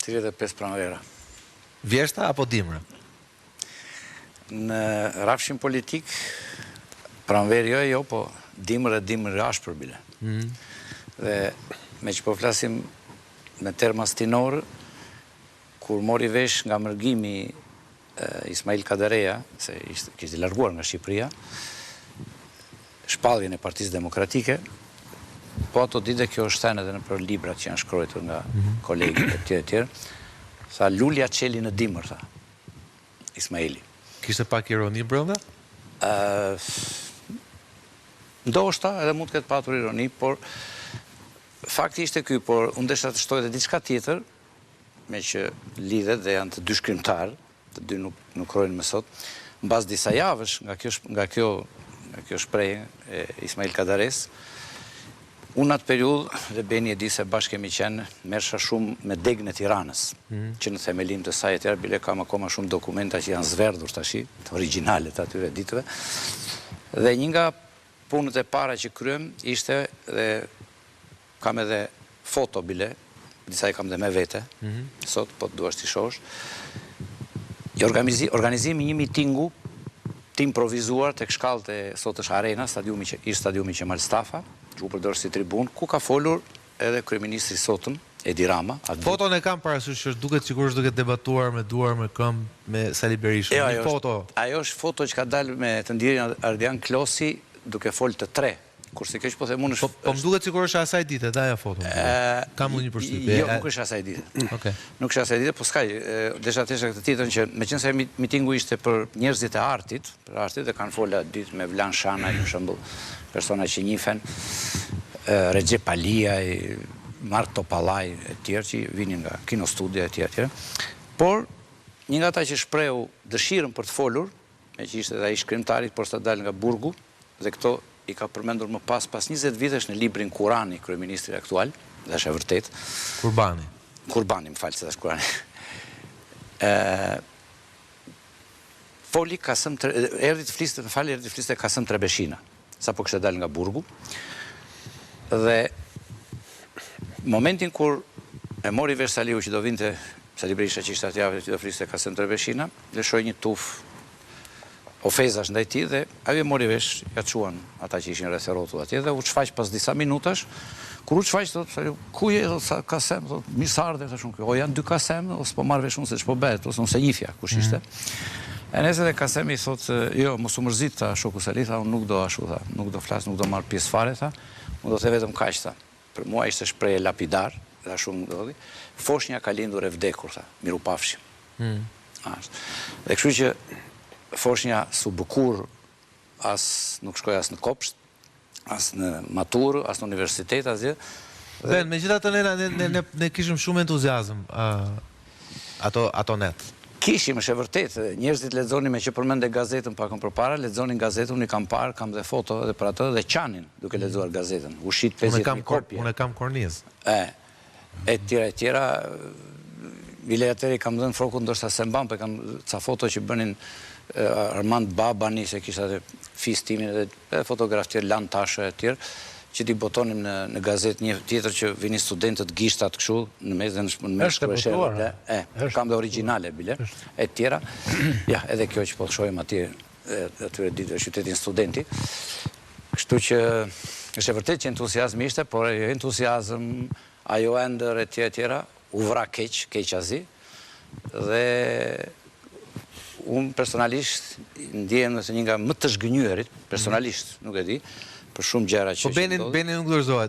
35 pranvera. Vjeshta apo dimra? Në rafshin politik, pranveri jo, po dimër ashpër bile. Dhe me që po flasim me terma stinorë, kur mori vesh nga mërgimi Ismail Kadereja, se kishte larguar nga Shqipëria, shpalljen e Partisë Demokratike, po ato dite kjo është thënë edhe në për librat që janë shkruar nga kolegët e tjerë, tha lulja qeli në dimër, tha Ismaili. Kishte pak ironi brenda? Ndoshta edhe mund të ketë patur ironi, por fakti ishte ky, por unë desha të shtoj edhe diçka tjetër, me që lidhet dhe janë të dy shkrimtar, të dy nuk krojnë më sot, mbas disa javësh nga kjo shprehje e Ismail Kadares, unë atë periudhë, dhe Beni e di se bashkë kemi qenë, mersha shumë me degën e Tiranës, që në themelim të saj e tjerë, bile kam akoma shumë dokumenta që janë zverdhur tashi, të originalet atyre ditëve, dhe një nga punët e para që kryem ishte, dhe kam edhe foto bile, disa i kam dhe me vete, sot, po të duash t'i shosh, organizimi një mitingu, të improvizuar të kshkallët e sot është Arena, ishtë stadiumi Qemal Stafa, që u përdorë si tribun, ku ka folur edhe kryeministri sotëm, Edi Rama. Foton e kam parasysh që duket sikur është duke debatuar me duar, me këmbë, me Sali Berisha. Një foto. Ajo është foto që ka dalë me të ndirin Ardian Klosi duke folë të tre. Kurse kjo që po themun është... Po më duket sikur është asaj dite, da ja foto. Kam unë një përshtypje. Jo, nuk është asaj dite. Nuk është asaj dite, po s'kaj, desha tesha këtë titën që me qenë se mitingu ishte për njerëzit e artit, dhe kanë fola ditë me Vlan Shana, në shembull, persona që njifen, Recep Aliaj, Mark Topallaj e tjerë që vinin nga Kino Studio e tjerë. Por, një nga ta që shprehu dëshirën për të folur, me që ishte dhe ai shkrimtarit, por s'ta dalë nga burgu, dhe këto i ka përmendur më pas 20 vitesh në librin Kurani, kryeministri aktual, dhe është e vërtet. Kurbani, më falë, se dhe është Kurani. Foli Kasëm, erdi të fliste Kasëm Trebeshina, sa po kështë dalë nga burgu, dhe momentin kur e mori vesh Saliu që do vinte, Sali Berisha që ishte atë javë që do fliste Kasëm Trebeshina, lëshoj një tuf ofezash ndaj tij dhe ajo mori vesh, ja çuan ata që ishin rreth rrotull atje dhe u çfaq pas disa minutash. Kur u çfaq thotë, ku je thotë Kasem, thotë mirësardhë tash unë. O janë dy Kasem, ose po marr vesh unë se ç'po bëhet, ose unë se njifja kush ishte. E nëse dhe Kasemi thotë, jo, mos u mërzit ta shoku Sali, tha, unë nuk do ashtu, tha, nuk do flas, nuk do marr pjesë fare, tha. Unë do të vetëm kaq, tha. Për mua ishte shprehje lapidar, dhe ashtu më ndodhi. Foshnja ka lindur e vdekur, tha. Mirupafshim. Dhe kështu që Foshnja su bukur, as nuk shkoj as në kopsht, as në maturë, as në universitet, as gjë. Ben, me gjitha të ne kishim shumë entuziazm ato net. Kishim, është e vërtet, njerëzit lexonin me që përmende gazetën pakën përpara, lexonin gazetën, unë i kam parë, kam dhe foto edhe për atë, dhe qanin duke lexuar gazetën. U shit 50.000 kopje. Unë e kam korniz. E tjera, bile atëri kam dhënë frokun, ndoshta se mban, për kam ca foto që bënin Armand Babani, se kishtë atë fistimin edhe fotograf tjerë, Lan Tashe e tjerë, që t'i botonim në gazet një tjetër që vini studentët gishtat këshu, në mes dhe në mes shkruesherë, kam dhe originale bile, e tjera, ja, edhe kjo që po të shojmë atyre ditë e qytetin studenti, kështu që është e vërtet që entuziazm ishte, por entuziazm, ajo endër e tjera, u vra keq azi, dhe unë personalisht ndjehem nëse një nga më të zhgënjyerit, personalisht, nuk e di, për shumë gjëra që Po Beni nuk dorëzohet.